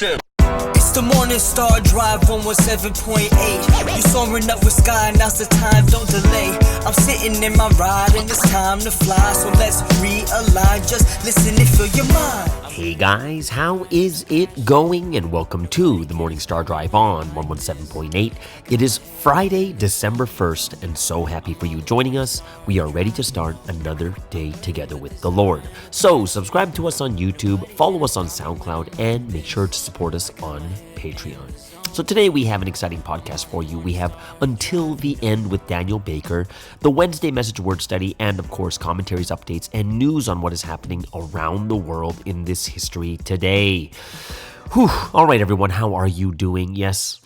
It's the Morning Star Drive 117.8. You soaring up with sky, now's the time, don't delay. I'm sitting in my ride and it's time to fly. So let's realign, just listen and fill your mind. Hey guys, how is it going? And welcome to the Morning Star Drive on 117.8. It is Friday, December 1st, and so happy for you joining us. We are ready to start another day together with the Lord. So subscribe to us on YouTube, follow us on SoundCloud, and make sure to support us on Patreon. So today we have an exciting podcast for you. We have Until the End with Daniel Baker, the Wednesday Message Word Study, and of course commentaries, updates, and news on what is happening around the world in this history today. Whew. All right, everyone, how are you doing? Yes,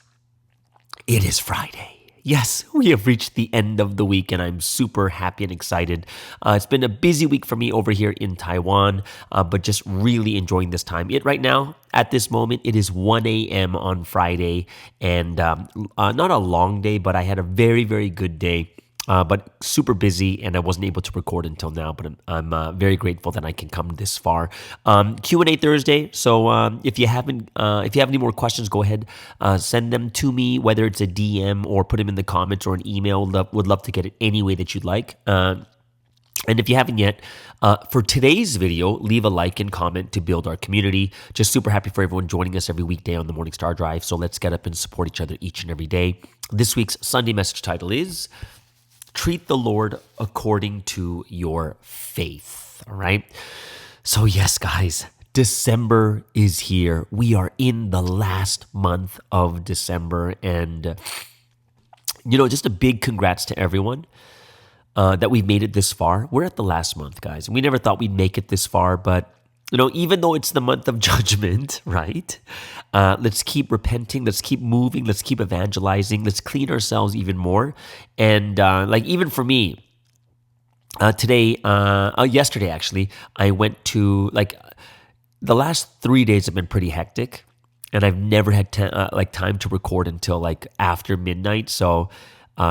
it is Friday. Yes, we have reached the end of the week, and I'm super happy and excited. It's been a busy week for me over here in Taiwan, but just really enjoying this time. Right now, at this moment, it is 1 a.m. on Friday, and not a long day, but I had a very, very good day. But super busy, and I wasn't able to record until now. But I'm very grateful that I can come this far. Q&A Thursday. So if you have any more questions, go ahead, send them to me, whether it's a DM or put them in the comments or an email. Would love to get it any way that you'd like. And if you haven't yet, for today's video, leave a like and comment to build our community. Just super happy for everyone joining us every weekday on the Morning Star Drive. So let's get up and support each other each and every day. This week's Sunday message title is Treat the Lord according to your faith. All right. So yes, guys, December is here. We are in the last month of December. And, just a big congrats to everyone that we've made it this far. We're at the last month, guys. We never thought we'd make it this far, but even though it's the month of judgment, right? Let's keep repenting. Let's keep moving. Let's keep evangelizing. Let's clean ourselves even more. And even for me, yesterday actually, I went to the last 3 days have been pretty hectic, and I've never had time to record until after midnight. So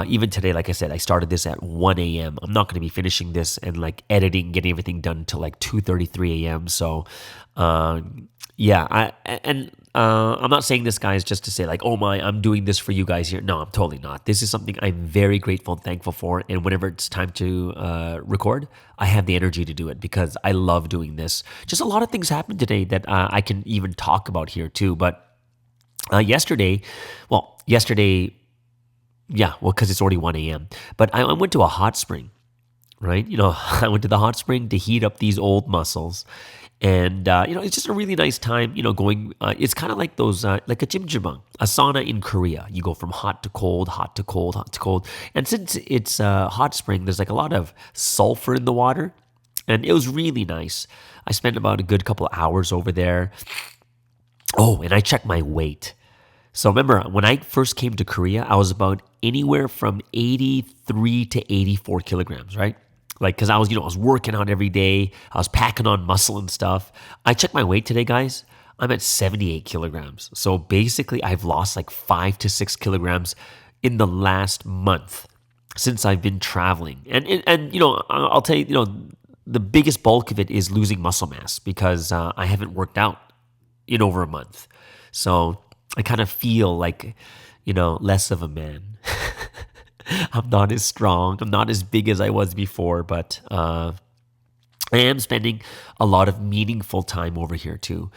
even today, like I said, I started this at 1 a.m. I'm not going to be finishing this and editing, getting everything done until 2:33 a.m. So, I'm not saying this, guys, just to say I'm doing this for you guys here. No, I'm totally not. This is something I'm very grateful and thankful for. And whenever it's time to record, I have the energy to do it because I love doing this. Just a lot of things happened today that I can even talk about here too. But yesterday, because it's already 1 a.m. But I went to a hot spring, right? I went to the hot spring to heat up these old muscles. And, it's just a really nice time, going, it's kind of like those, like a jjimjilbang, a sauna in Korea. You go from hot to cold, hot to cold, hot to cold. And since it's a hot spring, there's a lot of sulfur in the water. And it was really nice. I spent about a good couple hours over there. Oh, and I checked my weight. So remember, when I first came to Korea, I was about anywhere from 83 to 84 kilograms, right? Because I was working out every day. I was packing on muscle and stuff. I checked my weight today, guys. I'm at 78 kilograms. So basically, I've lost 5 to 6 kilograms in the last month since I've been traveling. And I'll tell you, the biggest bulk of it is losing muscle mass because I haven't worked out in over a month. So I kind of feel less of a man. I'm not as strong. I'm not as big as I was before, but I am spending a lot of meaningful time over here too.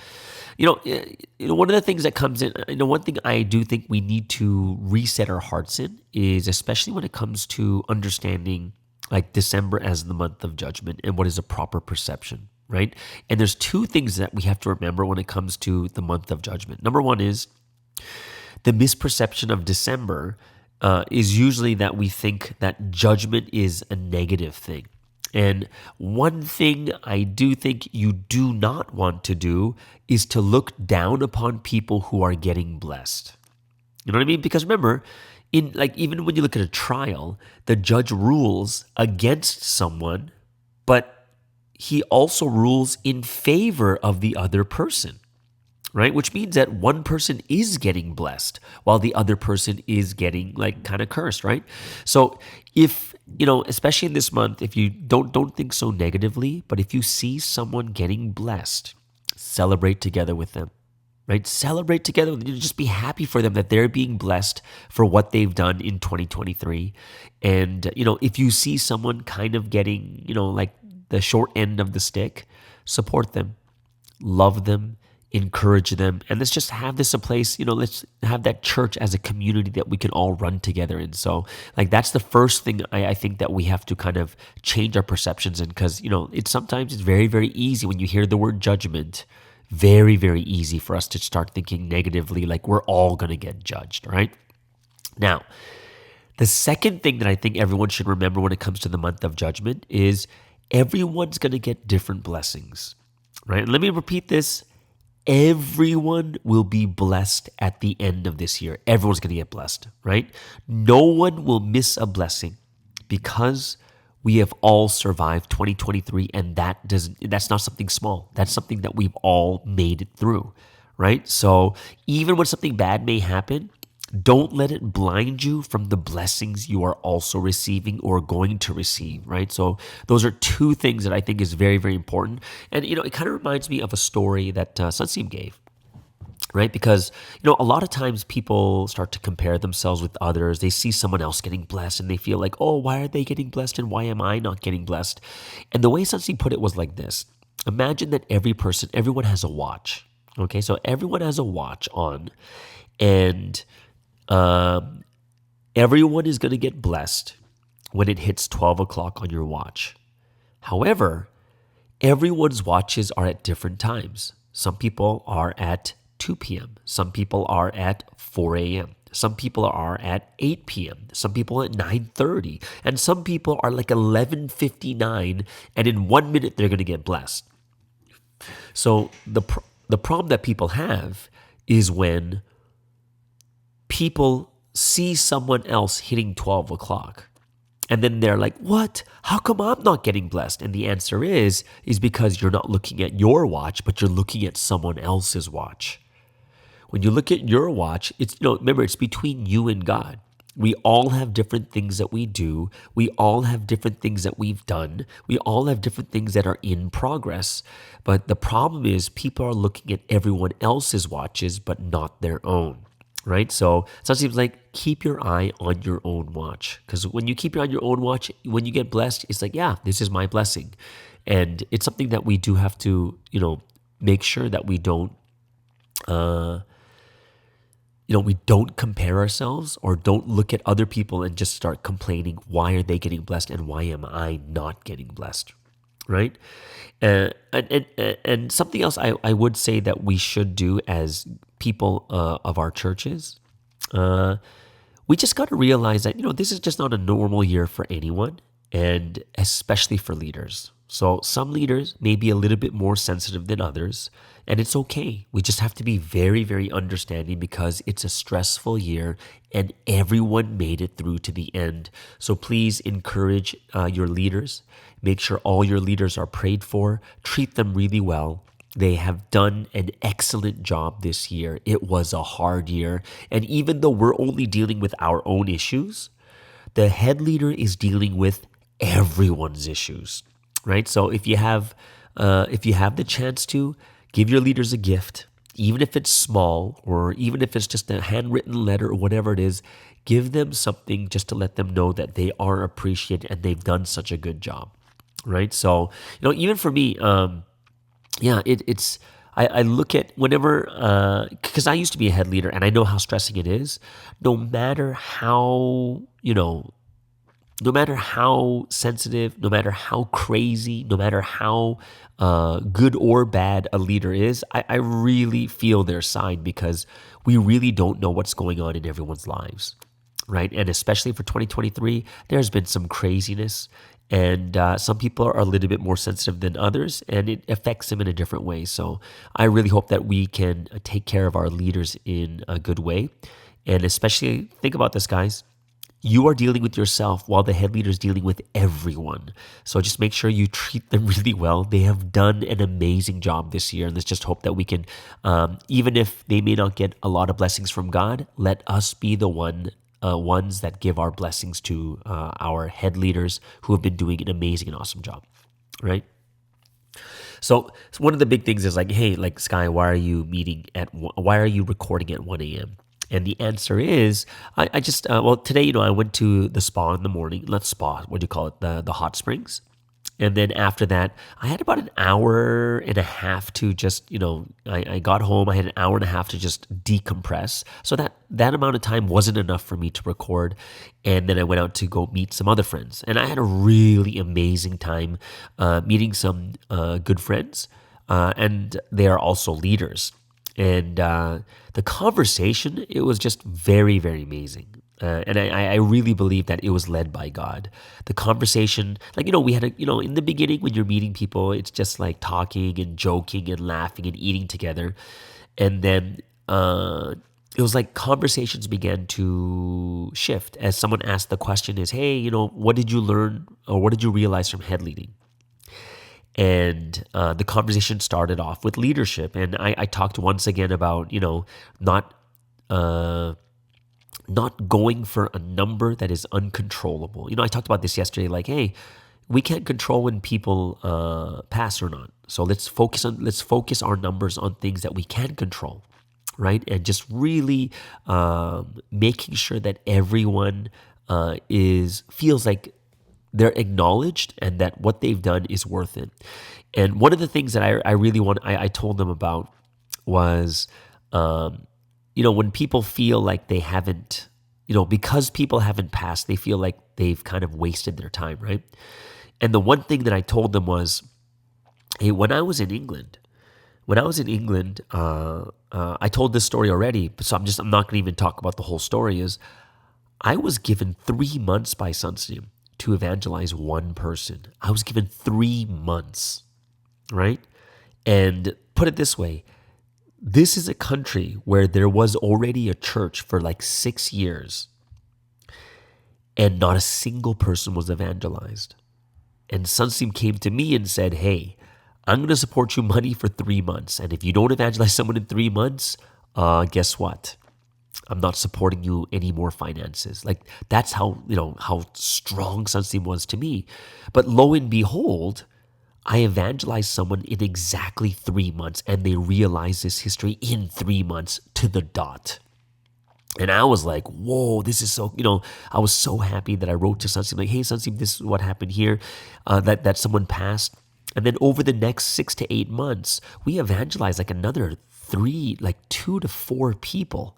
One of the things that comes in, one thing I do think we need to reset our hearts in is, especially when it comes to understanding December as the month of judgment and what is a proper perception, right? And there's two things that we have to remember when it comes to the month of judgment. Number one is the misperception of December is usually that we think that judgment is a negative thing. And one thing I do think you do not want to do is to look down upon people who are getting blessed. You know what I mean? Because remember, even when you look at a trial, the judge rules against someone, but he also rules in favor of the other person. Right? Which means that one person is getting blessed while the other person is getting kind of cursed, right? So if, especially in this month, if you don't think so negatively, but if you see someone getting blessed, celebrate together with them. right? Celebrate together. Just be happy for them that they're being blessed for what they've done in 2023. And, if you see someone kind of getting, like the short end of the stick, support them, love them, encourage them, and let's just have this a place, let's have that church as a community that we can all run together in. So like that's the first thing I think that we have to kind of change our perceptions in, because it's very, very easy when you hear the word judgment, very, very easy for us to start thinking negatively, like we're all going to get judged, right? Now, the second thing that I think everyone should remember when it comes to the month of judgment is everyone's going to get different blessings, right? And let me repeat this. Everyone will be blessed at the end of this year. Everyone's going to get blessed, right? No one will miss a blessing because we have all survived 2023, and that's not something small. That's something that we've all made it through, right? So even when something bad may happen, don't let it blind you from the blessings you are also receiving or going to receive, right? So those are two things that I think is very, very important. And, it kind of reminds me of a story that Sunseam gave, right? Because, a lot of times people start to compare themselves with others. They see someone else getting blessed and they feel like, oh, why are they getting blessed and why am I not getting blessed? And the way Sunseam put it was like this. Imagine that everyone has a watch, okay? So everyone has a watch on, and everyone is going to get blessed when it hits 12 o'clock on your watch. However, everyone's watches are at different times. Some people are at 2 p.m. Some people are at 4 a.m. Some people are at 8 p.m. Some people at 9:30. And some people are like 11:59, and in 1 minute they're going to get blessed. So the problem that people have is when people see someone else hitting 12 o'clock and then they're like, what? How come I'm not getting blessed? And the answer is because you're not looking at your watch, but you're looking at someone else's watch. When you look at your watch, remember, it's between you and God. We all have different things that we do. We all have different things that we've done. We all have different things that are in progress. But the problem is people are looking at everyone else's watches, but not their own. Right? So it seems like keep your eye on your own watch. Because when you keep your eye on your own watch, when you get blessed, it's like, yeah, this is my blessing. And it's something that we do have to, make sure that we don't, we don't compare ourselves or don't look at other people and just start complaining, why are they getting blessed and why am I not getting blessed? Right? And something else I would say that we should do as people of our churches, we just got to realize that, this is just not a normal year for anyone, and especially for leaders. So some leaders may be a little bit more sensitive than others, and it's okay. We just have to be very, very understanding because it's a stressful year and everyone made it through to the end. So please encourage your leaders. Make sure all your leaders are prayed for. Treat them really well. They have done an excellent job this year. It was a hard year. And even though we're only dealing with our own issues, the head leader is dealing with everyone's issues, right? So if you have the chance to, give your leaders a gift, even if it's small or even if it's just a handwritten letter or whatever it is, give them something just to let them know that they are appreciated and they've done such a good job, right? So, even for me, I look at whenever, because I used to be a head leader and I know how stressing it is, no matter how sensitive, no matter how crazy, no matter how good or bad a leader is, I really feel their side because we really don't know what's going on in everyone's lives, right? And especially for 2023, there's been some craziness, and some people are a little bit more sensitive than others, and it affects them in a different way. So I really hope that we can take care of our leaders in a good way. And especially, think about this, guys. You are dealing with yourself while the head leader is dealing with everyone. So just make sure you treat them really well. They have done an amazing job this year. And let's just hope that we can, even if they may not get a lot of blessings from God, let us be the ones that give our blessings to our head leaders who have been doing an amazing and awesome job, right? So one of the big things is like, hey, like Sky, why are you recording at 1 a.m.? And the answer is, I just, well, today, I went to the spa in the morning. Not spa, what do you call it? The hot springs. And then after that, I had about an hour and a half to just, I got home. I had an hour and a half to just decompress. So that amount of time wasn't enough for me to record. And then I went out to go meet some other friends. And I had a really amazing time meeting some good friends. And they are also leaders. And the conversation, it was just very, very amazing. And I really believe that it was led by God. The conversation, like, we had in the beginning when you're meeting people, it's just like talking and joking and laughing and eating together. And then it was like conversations began to shift as someone asked the question is, hey, what did you learn or what did you realize from head leading? And the conversation started off with leadership. And I talked once again about, not going for a number that is uncontrollable. I talked about this yesterday, like, hey, we can't control when people pass or not. So let's focus our numbers on things that we can control, right? And just really making sure that everyone feels like they're acknowledged and that what they've done is worth it. And one of the things that I told them about was, when people feel like they haven't, because people haven't passed, they feel like they've kind of wasted their time, right? And the one thing that I told them was, hey, when I was in England, I told this story already, so I'm not going to even talk about the whole story, is I was given 3 months by Sunstream to evangelize one person. I was given 3 months, right? And put it this way, this is a country where there was already a church for like 6 years and not a single person was evangelized. And Sunstream came to me and said, hey, I'm going to support you money for 3 months. And if you don't evangelize someone in 3 months, guess what? I'm not supporting you any more finances. Like that's how strong Sunstream was to me. But lo and behold, I evangelized someone in exactly 3 months and they realized this history in 3 months to the dot. And I was like, whoa, this is so, I was so happy that I wrote to Sunstream like, hey, Sunstream, this is what happened here, that someone passed. And then over the next 6 to 8 months, we evangelized like another 2 to 4 people.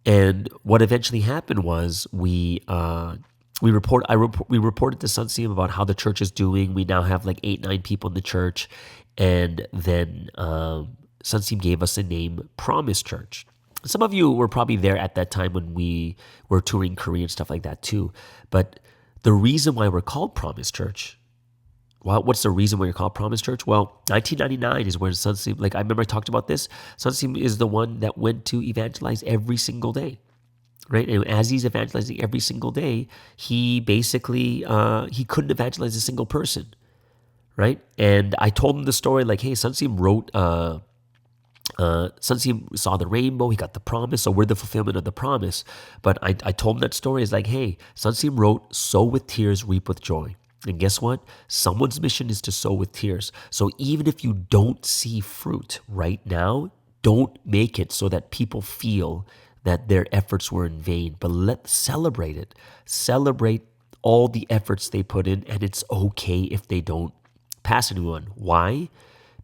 And what eventually happened was we reported to Sunstream about how the church is doing. We now have like 8-9 people in the church. And then Sunstream gave us a name, Promise Church. Some of you were probably there at that time when we were touring Korea and stuff like that too. But the reason why we're called Promise Church, well, what's the reason why you're called Promise Church? Well, 1999 is when Sunstream, I remember I talked about this. Sunstream is the one that went to evangelize every single day, right? And as he's evangelizing every single day, he basically, he couldn't evangelize a single person, right? And I told him the story like, hey, Sunstream wrote, Sunstream saw the rainbow, he got the promise, so we're the fulfillment of the promise. But I told him that story is like, hey, Sunstream wrote, sow with tears, reap with joy. And guess what? Someone's mission is to sow with tears. So even if you don't see fruit right now, don't make it so that people feel that their efforts were in vain. But let's celebrate it. Celebrate all the efforts they put in, and it's okay if they don't pass anyone. Why?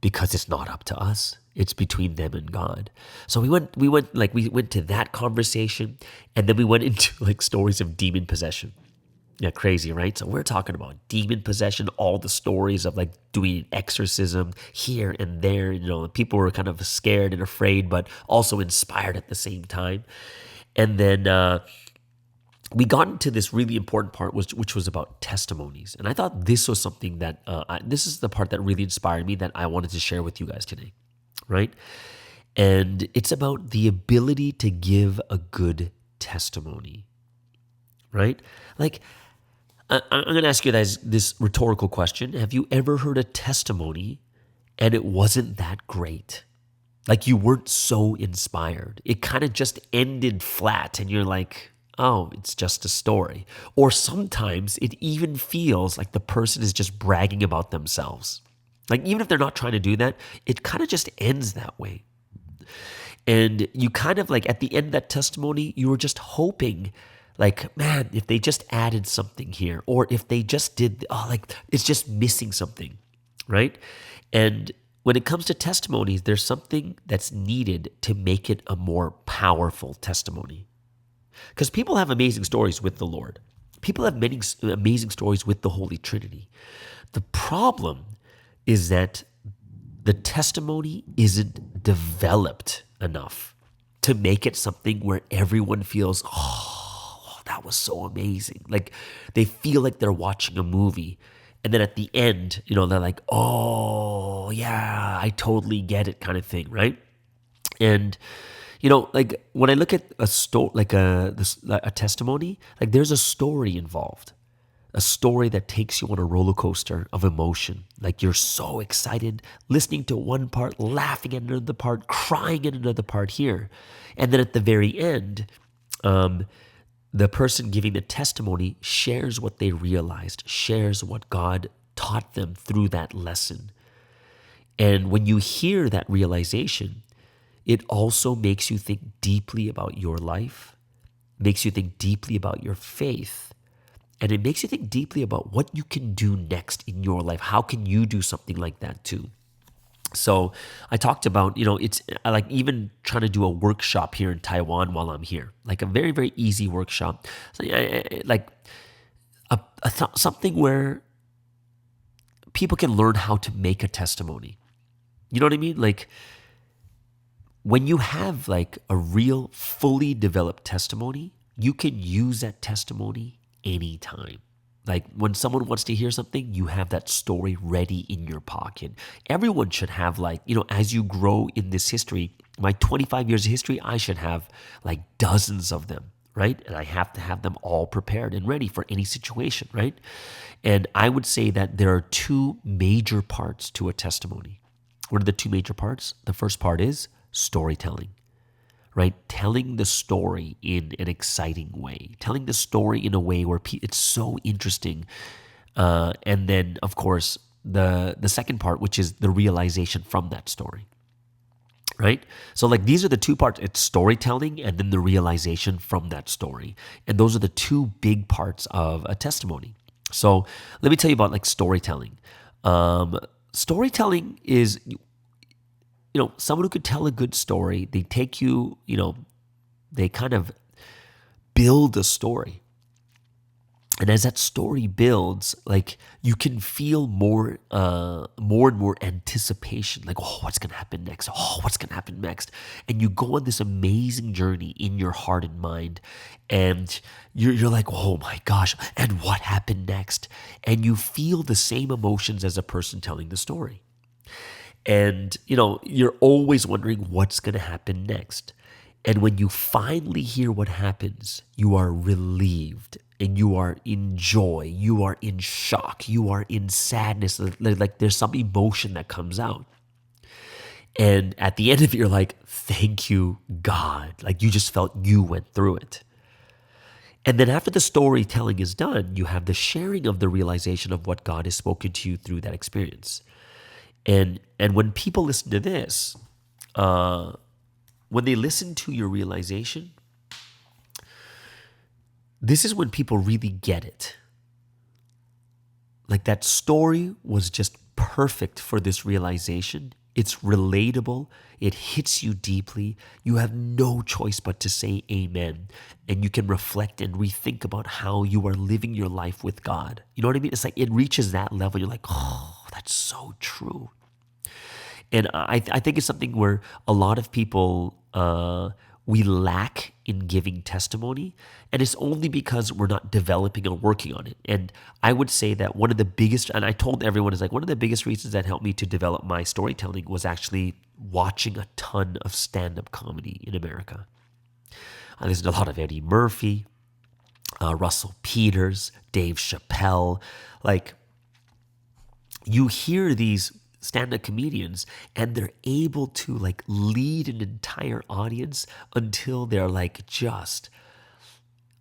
Because it's not up to us. It's between them and God. So we went to that conversation, and then we went into like stories of demon possession. Yeah, crazy, right? So we're talking about demon possession, all the stories of like doing exorcism here and there. People were kind of scared and afraid, but also inspired at the same time. And then we got into this really important part, which was about testimonies. And I thought this was something that, this is the part that really inspired me that I wanted to share with you guys today, right? And it's about the ability to give a good testimony, right? Like, I'm going to ask you guys this rhetorical question. Have you ever heard a testimony and it wasn't that great? Like you weren't so inspired. It kind of just ended flat and you're like, oh, it's just a story. Or sometimes it even feels like the person is just bragging about themselves. Like, even if they're not trying to do that, it kind of just ends that way. And you kind of like, at the end of that testimony, you were just hoping, like, man, if they just added something here, or if they just did, like, it's just missing something, right? And when it comes to testimonies, there's something that's needed to make it a more powerful testimony. Because people have amazing stories with the Lord. People have many amazing stories with the Holy Trinity. The problem is that the testimony isn't developed enough to make it something where everyone feels, oh, that was so amazing. Like, they feel like they're watching a movie. And then at the end, they're like, oh, yeah, I totally get it, kind of thing, right? And, like, when I look at a testimony, like, there's a story involved. A story that takes you on a roller coaster of emotion. Like, you're so excited, listening to one part, laughing at another part, crying at another part here. And then at the very end, the person giving the testimony shares what they realized, shares what God taught them through that lesson. And when you hear that realization, it also makes you think deeply about your life, makes you think deeply about your faith, and it makes you think deeply about what you can do next in your life. How can you do something like that too? So I talked about, I like even trying to do a workshop here in Taiwan while I'm here, like a very, very easy workshop. So, like something where people can learn how to make a testimony. You know what I mean? Like, when you have like a real, fully developed testimony, you can use that testimony anytime. Like, when someone wants to hear something, you have that story ready in your pocket. Everyone should have, like, as you grow in this history, my 25 years of history, I should have like dozens of them, right? And I have to have them all prepared and ready for any situation, right? And I would say that there are two major parts to a testimony. What are the two major parts? The first part is storytelling. Right? Telling the story in an exciting way, telling the story in a way where it's so interesting. And then, of course, the second part, which is the realization from that story. Right? So, like, these are the two parts. It's storytelling and then the realization from that story. And those are the two big parts of a testimony. So let me tell you about, like, storytelling. Storytelling is, someone who could tell a good story. They take you, they kind of build a story. And as that story builds, like, you can feel more and more anticipation. Like, oh, what's going to happen next? Oh, what's going to happen next? And you go on this amazing journey in your heart and mind. And you're like, oh my gosh, and what happened next? And you feel the same emotions as a person telling the story. And, you're always wondering what's going to happen next. And when you finally hear what happens, you are relieved and you are in joy. You are in shock. You are in sadness. Like, there's some emotion that comes out. And at the end of it, you're like, thank you, God. Like, you just felt you went through it. And then after the storytelling is done, you have the sharing of the realization of what God has spoken to you through that experience. And when people listen to this, when they listen to your realization, this is when people really get it. Like, that story was just perfect for this realization. It's relatable. It hits you deeply. You have no choice but to say amen. And you can reflect and rethink about how you are living your life with God. You know what I mean? It's like it reaches that level. You're like, oh, that's so true. And I think it's something where a lot of people, we lack in giving testimony. And it's only because we're not developing or working on it. And I would say that one of the biggest, and I told everyone, is like one of the biggest reasons that helped me to develop my storytelling was actually watching a ton of stand-up comedy in America. I listened to a lot of Eddie Murphy, Russell Peters, Dave Chappelle. Like, you hear these stand-up comedians and they're able to like lead an entire audience until they're like just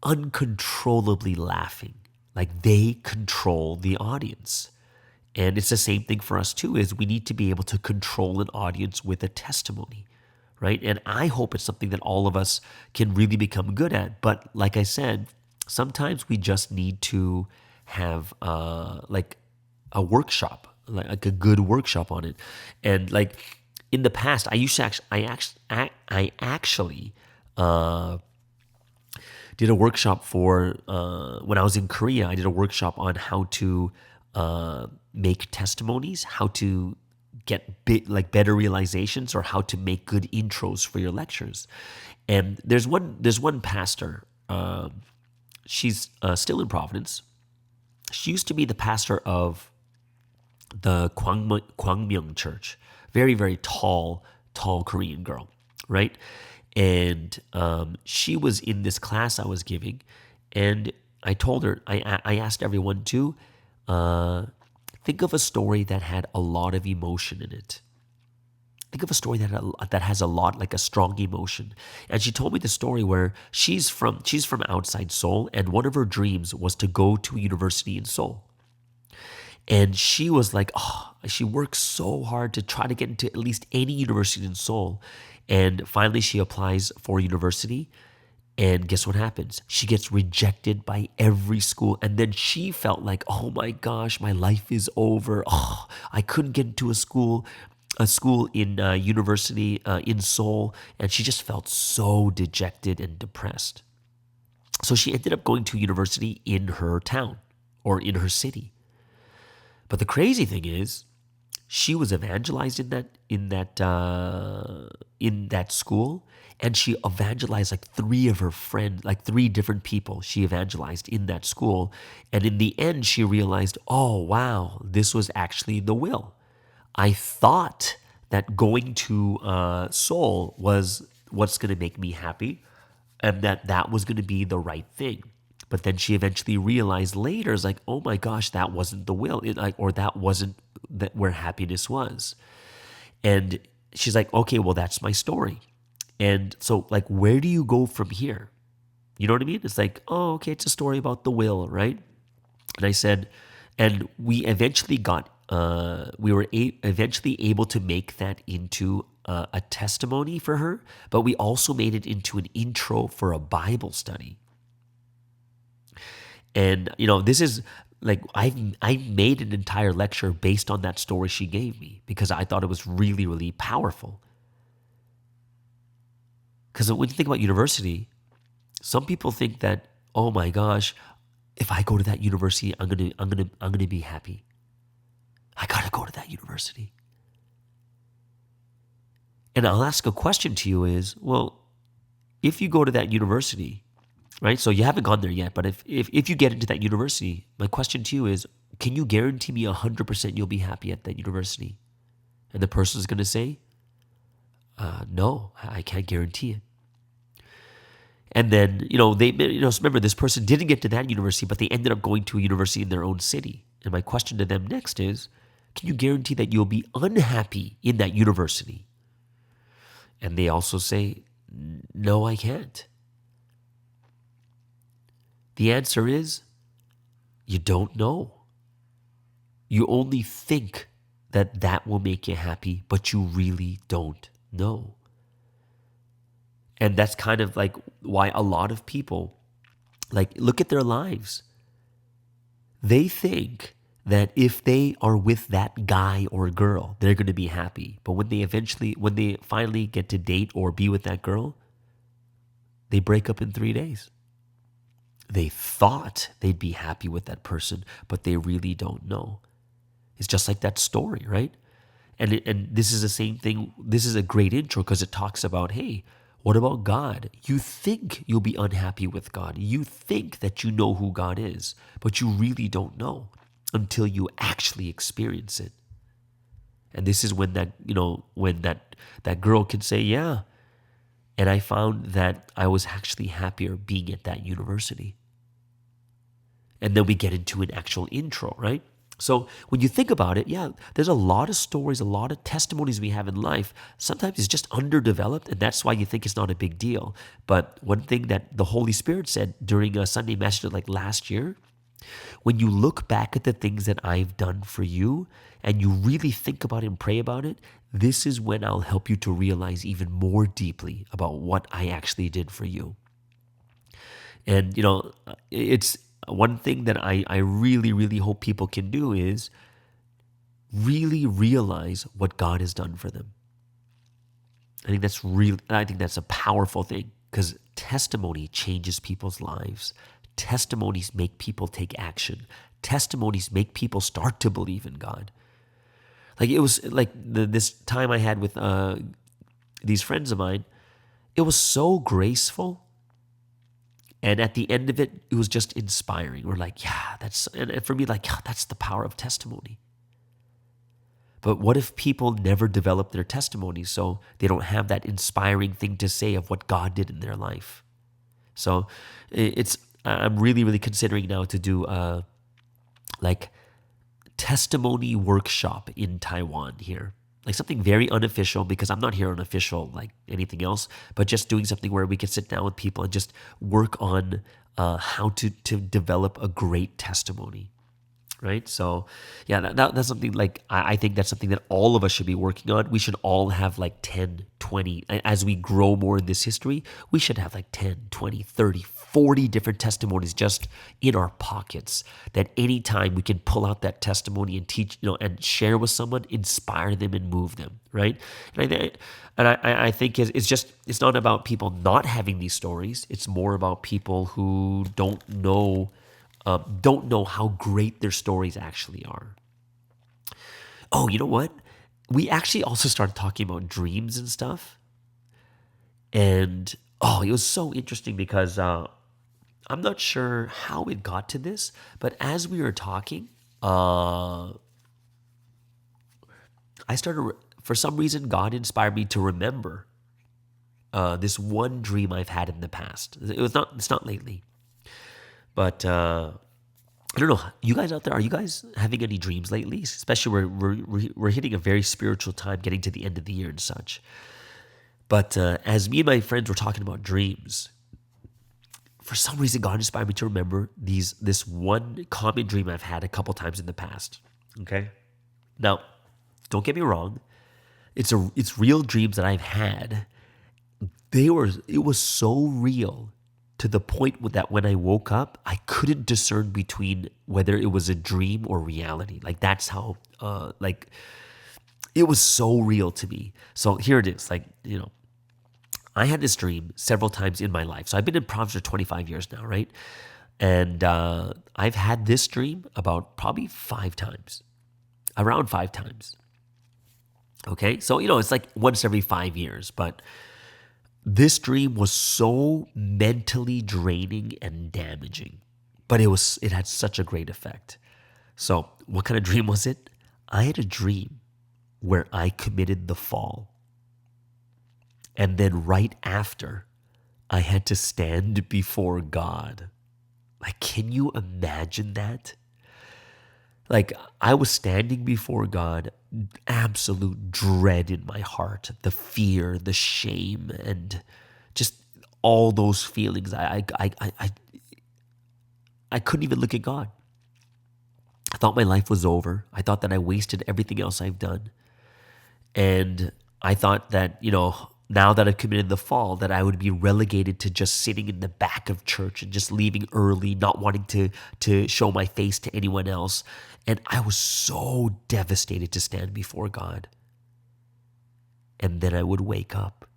uncontrollably laughing. Like, they control the audience. And it's the same thing for us too, is we need to be able to control an audience with a testimony, right? And I hope it's something that all of us can really become good at. But like I said, sometimes we just need to have like a workshop, like a good workshop on it. And like in the past, I used to I actually did a workshop for when I was in Korea. I did a workshop on how to make testimonies, how to get better realizations, or how to make good intros for your lectures. And there's one pastor. She's still in Providence. She used to be the pastor of the Kwangmyeong Church. Very, very tall Korean girl, right? And she was in this class I was giving, and I told her, I asked everyone to think of a story that had a lot of emotion in it. Think of a story that has a lot, like a strong emotion. And she told me the story where she's from outside Seoul, and one of her dreams was to go to a university in Seoul. And she was like, she worked so hard to try to get into at least any university in Seoul. And finally she applies for university. And guess what happens? She gets rejected by every school. And then she felt like, oh my gosh, my life is over. Oh, I couldn't get into a school in university in Seoul. And she just felt so dejected and depressed. So she ended up going to university in her town or in her city. But the crazy thing is, she was evangelized in that school, and she evangelized like three of her friends, like three different people she evangelized in that school. And in the end, she realized, oh wow, this was actually the will. I thought that going to Seoul was what's going to make me happy, and that was going to be the right thing. But then she eventually realized later, it's like, oh my gosh, that wasn't the will, or that wasn't where happiness was. And she's like, okay, well, that's my story. And so, like, where do you go from here? You know what I mean? It's like, oh, okay, it's a story about the will, right? And I said, and we eventually eventually able to make that into a testimony for her, but we also made it into an intro for a Bible study. And, this is like, I made an entire lecture based on that story she gave me because I thought it was really, really powerful. Because when you think about university, some people think that, oh my gosh, if I go to that university, I'm gonna be happy. I gotta go to that university. And I'll ask a question to you is, well, if you go to that university, right? So you haven't gone there yet, but if you get into that university, my question to you is, can you guarantee me 100% you'll be happy at that university? And the person's going to say, no, I can't guarantee it. And then, remember, this person didn't get to that university, but they ended up going to a university in their own city. And my question to them next is, can you guarantee that you'll be unhappy in that university? And they also say, no, I can't. The answer is, you don't know. You only think that will make you happy, but you really don't know. And that's kind of like why a lot of people, like, look at their lives. They think that if they are with that guy or girl, they're going to be happy. But when they finally get to date or be with that girl, they break up in 3 days. They thought they'd be happy with that person, but they really don't know. It's just like that story, right? And this is the same thing. This is a great intro because it talks about, hey, what about God? You think you'll be unhappy with God. You think that you know who God is, but you really don't know until you actually experience it. And this is when that girl can say, yeah. And I found that I was actually happier being at that university. And then we get into an actual intro, right? So when you think about it, yeah, there's a lot of stories, a lot of testimonies we have in life. Sometimes it's just underdeveloped, and that's why you think it's not a big deal. But one thing that the Holy Spirit said during a Sunday message like last year When you look back at the things that I've done for you and you really think about it and pray about it, this is when I'll help you to realize even more deeply about what I actually did for you. And, it's one thing that I really, really hope people can do is really realize what God has done for them. I think that's a powerful thing, because testimony changes people's lives. Testimonies make people take action. Testimonies make people start to believe in God. Like it was like this time I had with these friends of mine, it was so graceful. And at the end of it, it was just inspiring. We're like, yeah, and for me, like, yeah, that's the power of testimony. But what if people never develop their testimony, so they don't have that inspiring thing to say of what God did in their life? So I'm really, really considering now to do like testimony workshop in Taiwan here. Like something very unofficial, because I'm not here on official like anything else, but just doing something where we can sit down with people and just work on how to develop a great testimony. Right? So yeah, that's something like, I think that's something that all of us should be working on. We should all have like 10, 20, as we grow more in this history, we should have like 10, 20, 30, 40 different testimonies just in our pockets, that anytime we can pull out that testimony and teach, and share with someone, inspire them and move them, right? And I think it's not about people not having these stories. It's more about people who don't know how great their stories actually are. Oh, you know what? We actually also started talking about dreams and stuff. And it was so interesting because I'm not sure how it got to this, but as we were talking, I started, for some reason, God inspired me to remember this one dream I've had in the past. It's not lately. But I don't know. You guys out there, are you guys having any dreams lately? Especially we're hitting a very spiritual time, getting to the end of the year and such. But as me and my friends were talking about dreams, for some reason God inspired me to remember this one common dream I've had a couple times in the past. Okay, now don't get me wrong, it's real dreams that I've had. It was so real, to the point that when I woke up, I couldn't discern between whether it was a dream or reality. Like that's how, it was so real to me. So here it is. Like, I had this dream several times in my life. So I've been in Provi for 25 years now, right? And I've had this dream about probably 5 times, around 5 times. Okay, so it's like once every 5 years, but this dream was so mentally draining and damaging, but it had such a great effect. So what kind of dream was it? I had a dream where I committed the fall. And then right after, I had to stand before God. Like, can you imagine that? Like, I was standing before God, absolute dread in my heart, the fear, the shame, and just all those feelings. I couldn't even look at God. I thought my life was over. I thought that I wasted everything else I've done. And I thought that, now that I've committed the fall, that I would be relegated to just sitting in the back of church and just leaving early, not wanting to show my face to anyone else. And I was so devastated to stand before God. And then I would wake up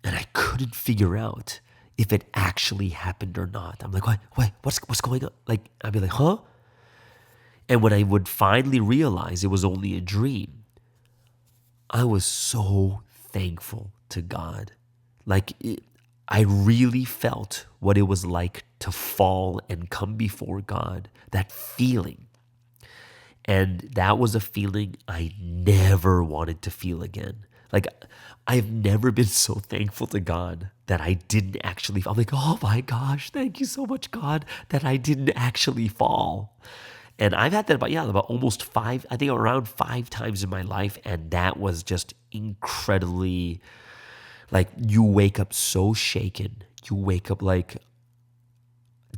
and I couldn't figure out if it actually happened or not. I'm like, what's going on? Like, I'd be like, huh? And when I would finally realize it was only a dream, I was so thankful to God. I really felt what it was like to fall and come before God, that feeling. And that was a feeling I never wanted to feel again. Like, I've never been so thankful to God that I didn't actually fall. I'm like, oh my gosh, thank you so much, God, that I didn't actually fall. And I've had that about almost 5, I think around 5 times in my life. And that was just incredibly, like, you wake up so shaken. You wake up like,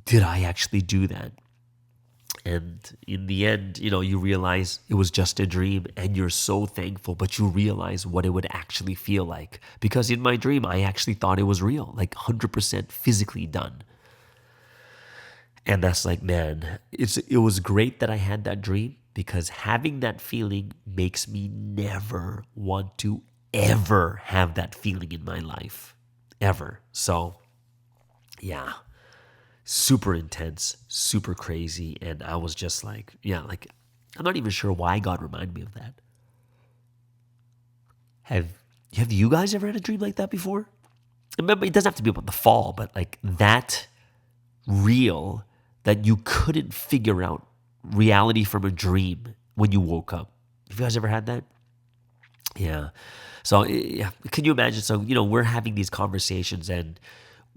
did I actually do that? And in the end, you realize it was just a dream and you're so thankful, but you realize what it would actually feel like. Because in my dream, I actually thought it was real, like 100% physically done. And that's like, man, it was great that I had that dream, because having that feeling makes me never want to ever have that feeling in my life, ever. So, yeah. Super intense, super crazy, and I was just like, I'm not even sure why God reminded me of that. Have you guys ever had a dream like that before? Remember, it doesn't have to be about the fall, but like that real, that you couldn't figure out reality from a dream when you woke up. Have you guys ever had that? Yeah. So, yeah, can you imagine? So, we're having these conversations, and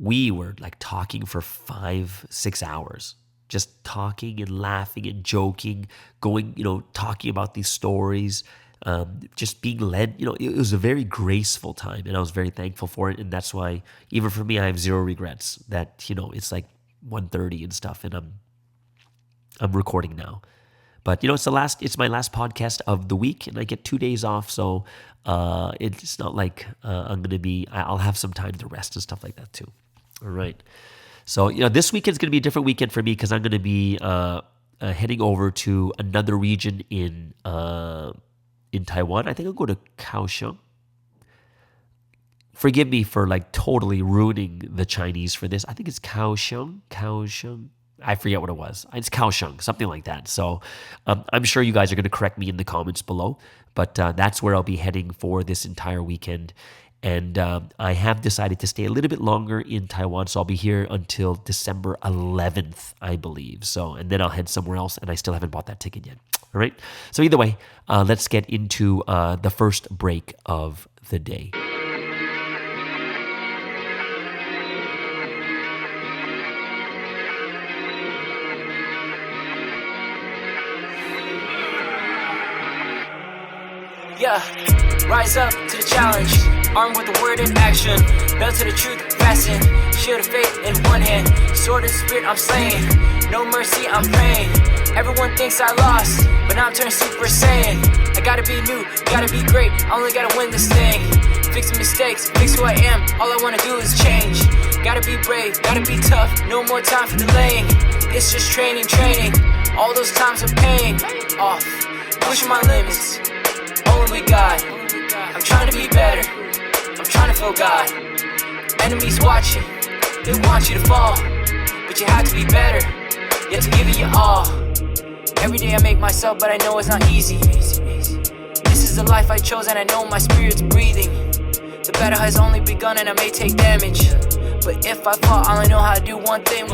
we were like talking for 5-6 hours, just talking and laughing and joking, going, talking about these stories, just being led. It was a very graceful time, and I was very thankful for it. And that's why, even for me, I have zero regrets that, it's like 1:30 and stuff, and I'm recording now. But it's my last podcast of the week, and I get 2 days off, so it's not like I'll have some time to rest and stuff like that too. All right. So, this weekend's going to be a different weekend for me, because I'm going to be heading over to another region in Taiwan. I think I'll go to Kaohsiung. Forgive me for like totally ruining the Chinese for this. I think it's Kaohsiung. I forget what it was. It's Kaohsiung, something like that. So I'm sure you guys are going to correct me in the comments below. But that's where I'll be heading for this entire weekend. And I have decided to stay a little bit longer in Taiwan, so I'll be here until December 11th, I believe. So, and then I'll head somewhere else, and I still haven't bought that ticket yet. All right. So either way, let's get into the first break of the day. Yeah, rise up to the challenge, armed with the word and action, belt to the truth, fasten, shield of faith in one hand, sword of the spirit I'm slaying, no mercy I'm praying, everyone thinks I lost, but now I'm turning Super Saiyan, I gotta be new, gotta be great, I only gotta win this thing, fix mistakes, fix who I am, all I wanna do is change, gotta be brave, gotta be tough, no more time for delaying, it's just training, all those times of pain, off, pushing my limits, only God, I'm trying to be better, I'm trying to feel God, enemies watching, they want you to fall, but you have to be better, you have to give it your all, every day I make myself, but I know it's not easy, this is the life I chose and I know my spirit's breathing, the battle has only begun and I may take damage, but if I fall, I only know how to do one thing,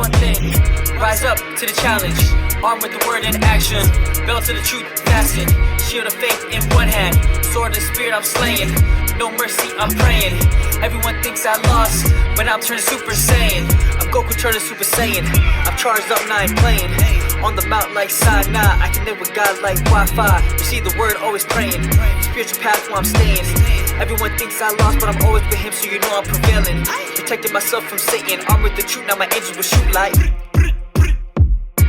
rise up to the challenge, armed with the word and action, belt to the truth, fasten, shield of faith in one hand, sword of the spirit I'm slaying, no mercy I'm praying, everyone thinks I lost, but I'm turning Super Saiyan, I'm Goku turning Super Saiyan, I'm charged up, now I'm playing, on the mount like Sinai, I can live with God like Wi-Fi, receive the word, always praying, spiritual path where I'm staying, everyone thinks I lost, but I'm always with him, so you know I'm prevailing, protecting myself from Satan, armed with the truth, now my angels will shoot like,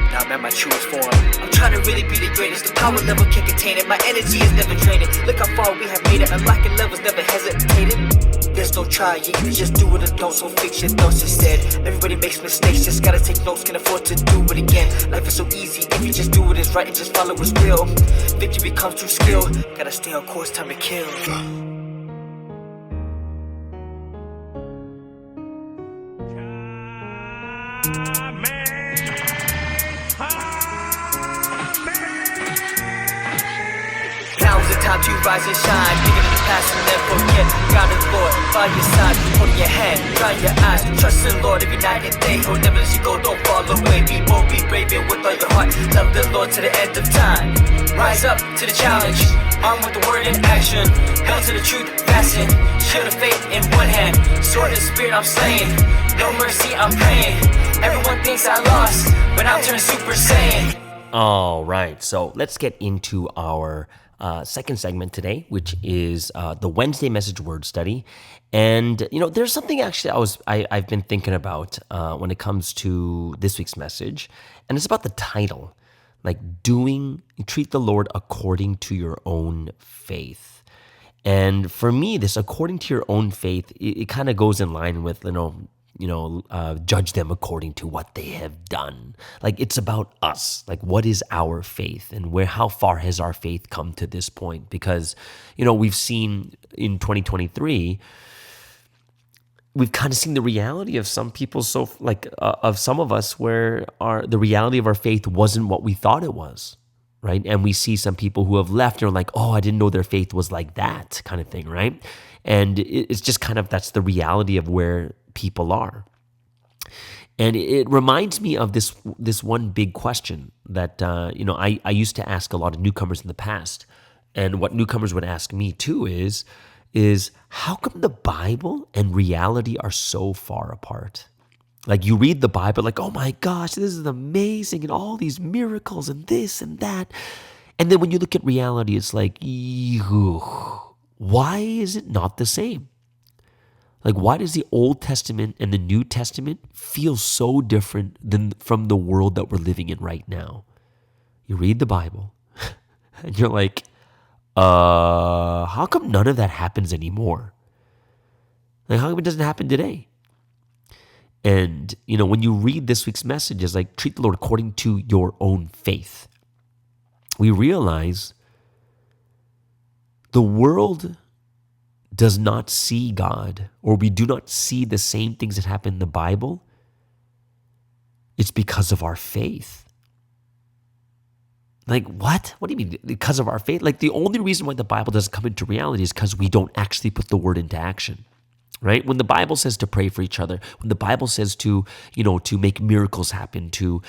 now I'm at my truest form, I'm trying to really be the greatest, the power level can't contain it, my energy is never draining, look how far we have made it, unlocking levels never hesitated, there's no trying, you just do it or don't, so fix your thoughts instead, everybody makes mistakes, just gotta take notes, can afford to do it again, life is so easy, if you just do what is right and just follow what's real, victory comes through skill, gotta stay on course, time to kill. Time to rise and shine, thinking of the past and never forget. God is Lord, by your side, holding your hand, dry your eyes, trust in Lord every night and day. He'll never let you go, don't fall away. Be bold, be brave, and with all your heart, love the Lord to the end of time. Rise up to the challenge, armed with the word and action, held to the truth, fasten, shield of faith in one hand, sword of the spirit I'm slaying, no mercy I'm praying. Everyone thinks I lost, but I'm turning Super Saiyan. All right, so let's get into our second segment today, which is the Wednesday message word study. And there's something actually I've been thinking about when it comes to this week's message, and it's about the title. Like treat the Lord according to your own faith. And for me, this according to your own faith, it kind of goes in line with, judge them according to what they have done. Like it's about us. Like what is our faith and how far has our faith come to this point? Because, we've seen in 2023, we've kind of seen the reality of some people. So of some of us where the reality of our faith wasn't what we thought it was. Right. And we see some people who have left and are like, oh, I didn't know their faith was like that kind of thing. Right. And it's just kind of, that's the reality of where people are. And it reminds me of this one big question that, I used to ask a lot of newcomers in the past. And what newcomers would ask me too is how come the Bible and reality are so far apart? Like you read the Bible like, oh my gosh, this is amazing and all these miracles and this and that. And then when you look at reality, it's like, why is it not the same? Like why does the Old Testament and the New Testament feel so different from the world that we're living in right now? You read the Bible and you're like, how come none of that happens anymore? Like how come it doesn't happen today? And, when you read this week's message, it's like, treat the Lord according to your own faith. We realize the world does not see God, or we do not see the same things that happen in the Bible. It's because of our faith. Like, what? What do you mean, because of our faith? Like, the only reason why the Bible doesn't come into reality is because we don't actually put the word into action. Right? When the Bible says to pray for each other, when the Bible says to make miracles happen, to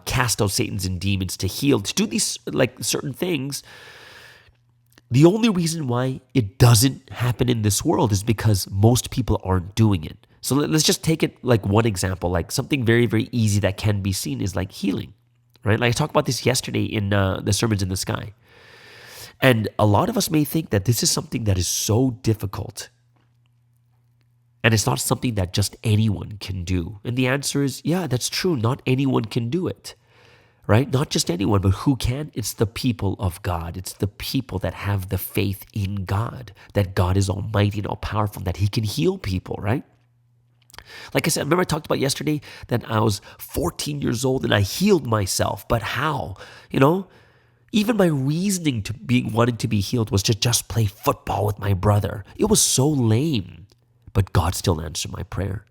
cast out Satans and demons, to heal, to do these certain things, the only reason why it doesn't happen in this world is because most people aren't doing it. So let's just take it like one example, like something very, very easy that can be seen is like healing, right? Like I talked about this yesterday in the Sermons in the Sky. And a lot of us may think that this is something that is so difficult. And it's not something that just anyone can do. And the answer is, yeah, that's true. Not anyone can do it, right? Not just anyone, but who can? It's the people of God. It's the people that have the faith in God, that God is almighty and all powerful, that he can heal people, right? Like I said, remember I talked about yesterday that I was 14 years old and I healed myself. But how? Even my reasoning wanting to be healed was to just play football with my brother. It was so lame. But God still answered my prayer.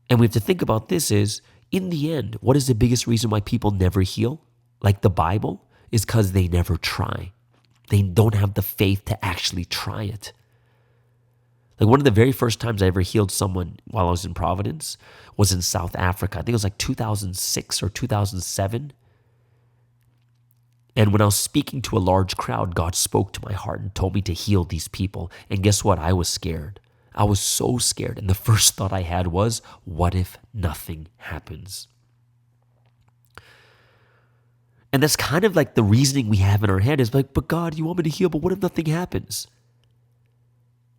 And we have to think about this is, in the end, what is the biggest reason why people never heal? Like the Bible, is because they never try. They don't have the faith to actually try it. Like one of the very first times I ever healed someone while I was in Providence was in South Africa. I think it was like 2006 or 2007. And when I was speaking to a large crowd, God spoke to my heart and told me to heal these people. And guess what? I was scared. I was so scared. And the first thought I had was, what if nothing happens? And that's kind of like the reasoning we have in our head is like, but God, you want me to heal, but what if nothing happens?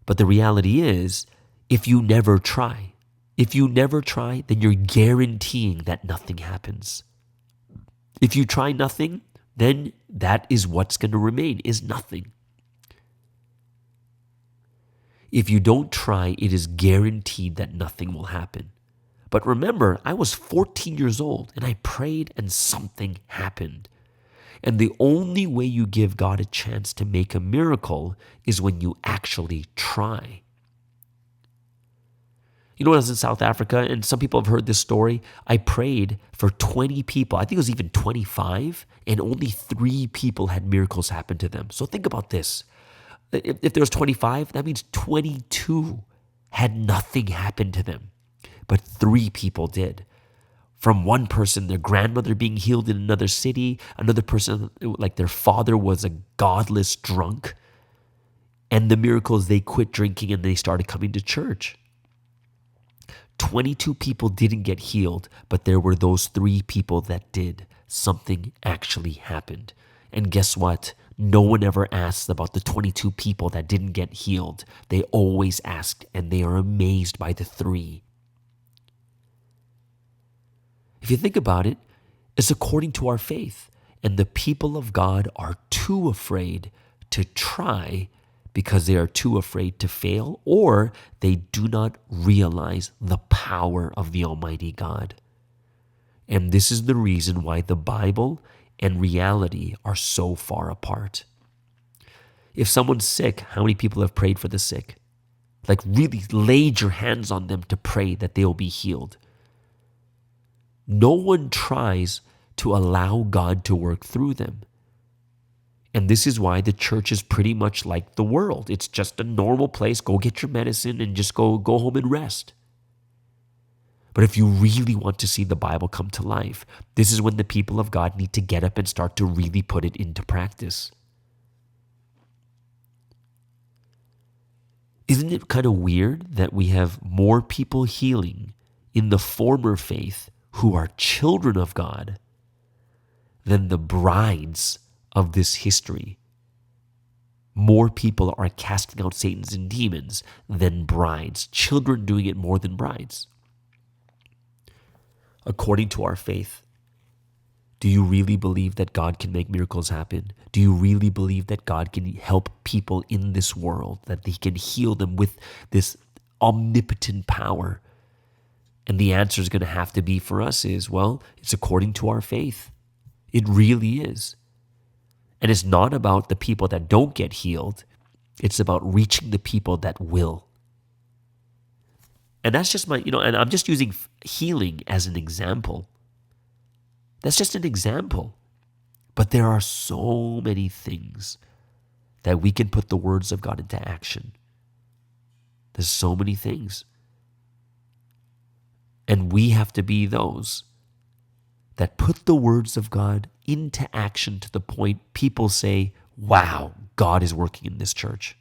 But the reality is, if you never try, then you're guaranteeing that nothing happens. If you try nothing, then that is what's going to remain, is nothing. If you don't try, it is guaranteed that nothing will happen. But remember, I was 14 years old and I prayed and something happened. And the only way you give God a chance to make a miracle is when you actually try. When I was in South Africa, and some people have heard this story, I prayed for 20 people. I think it was even 25, and only 3 people had miracles happen to them. So think about this. If there was 25, that means 22 had nothing happen to them, but 3 people did. From one person, their grandmother being healed in another city, another person, like their father was a godless drunk, and the miracle is they quit drinking and they started coming to church. 22 people didn't get healed, but there were those 3 people that did. Something actually happened. And guess what? No one ever asked about the 22 people that didn't get healed. They always asked, and they are amazed by the 3. If you think about it, It's according to our faith. And the people of God are too afraid to try because they are too afraid to fail, or they do not realize the power of the Almighty God. And this is the reason why the Bible and reality are so far apart. If someone's sick, how many people have prayed for the sick? Like really laid your hands on them to pray that they'll be healed. No one tries to allow God to work through them. And this is why the church is pretty much like the world. It's just a normal place. Go get your medicine and just go home and rest. But if you really want to see the Bible come to life, this is when the people of God need to get up and start to really put it into practice. Isn't it kind of weird that we have more people healing in the former faith who are children of God than the brides of this history? More people are casting out Satans and demons than brides. Children doing it more than brides. According to our faith, do you really believe that God can make miracles happen? Do you really believe that God can help people in this world, that He can heal them with this omnipotent power? And the answer is going to have to be for us is, well, it's according to our faith. It really is. And it's not about the people that don't get healed. It's about reaching the people that will. And that's just and I'm just using healing as an example. That's just an example. But there are so many things that we can put the words of God into action. There's so many things. And we have to be those that put the words of God into action to the point people say, wow, God is working in this church.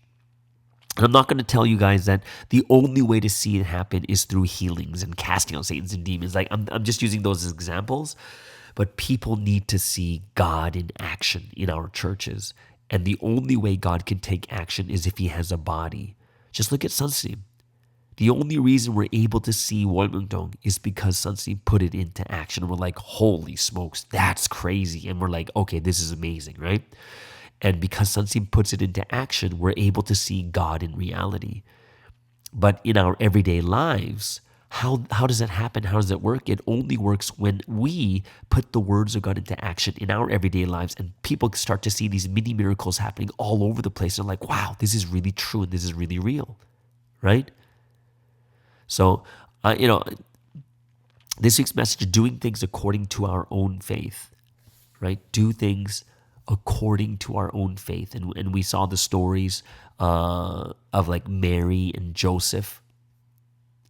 And I'm not going to tell you guys that the only way to see it happen is through healings and casting out Satans and demons. Like I'm just using those as examples. But people need to see God in action in our churches. And the only way God can take action is if He has a body. Just look at Sunstream. The only reason we're able to see Wolmingdong is because Sunstream put it into action. We're like, holy smokes, that's crazy. And we're like, okay, this is amazing, right? And because Sunstream puts it into action, we're able to see God in reality. But in our everyday lives, how does that happen? How does that work? It only works when we put the words of God into action in our everyday lives, and people start to see these mini miracles happening all over the place. They're like, wow, this is really true and this is really real, right? So, this week's message, doing things according to our own faith, right? Do things according to our own faith. And we saw the stories of like Mary and Joseph.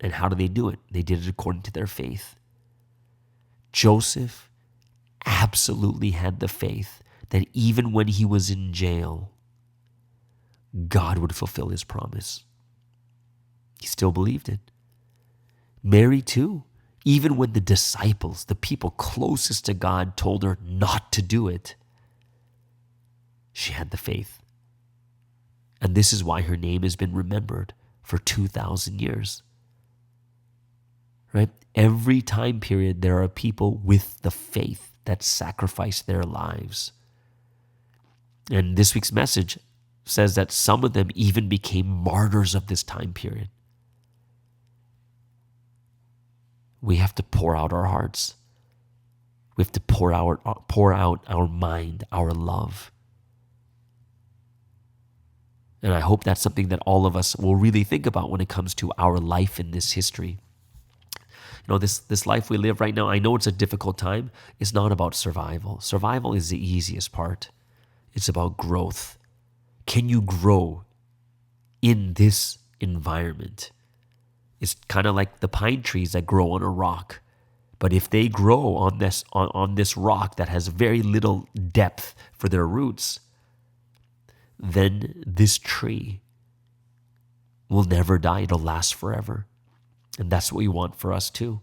And how do they do it? They did it according to their faith. Joseph absolutely had the faith that even when he was in jail, God would fulfill His promise. He still believed it. Mary too. Even when the disciples, the people closest to God, told her not to do it, she had the faith. And this is why her name has been remembered for 2,000 years. Right? Every time period, there are people with the faith that sacrifice their lives. And this week's message says that some of them even became martyrs of this time period. We have to pour out our hearts. We have to pour out our mind, our love. And I hope that's something that all of us will really think about when it comes to our life in this history. This life we live right now, I know it's a difficult time. It's not about survival. Survival is the easiest part. It's about growth. Can you grow in this environment? It's kind of like the pine trees that grow on a rock. But if they grow on this rock that has very little depth for their roots, then this tree will never die. It'll last forever. And that's what we want for us too.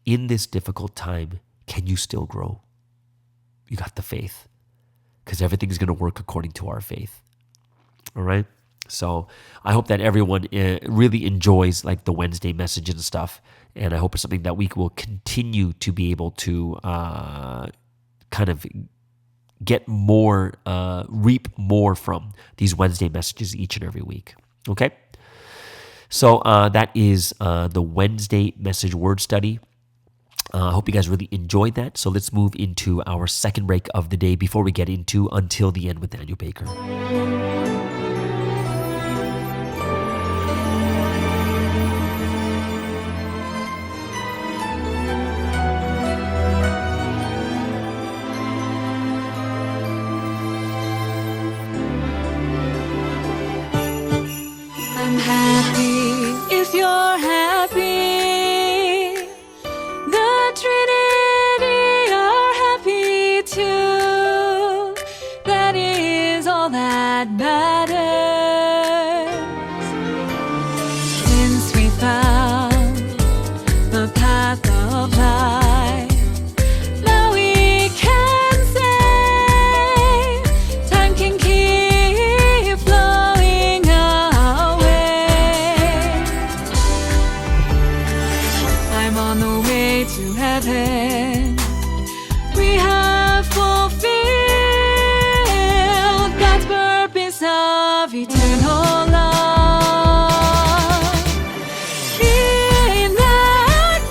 In this difficult time, can you still grow? You got the faith. Because everything's going to work according to our faith. All right? So I hope that everyone really enjoys like the Wednesday message and stuff. And I hope it's something that we will continue to be able to kind of get more, reap more from these Wednesday messages each and every week. Okay? So that is the Wednesday message word study. I hope you guys really enjoyed that. So let's move into our second break of the day before we get into Until the End with Daniel Baker. I'm happy if you're happy. The Trinity are happy too. That is all that matters. Since we found the path of life, now we can say time can keep flowing away. I'm on the way to heaven. We have fulfilled God's purpose of eternal love. In that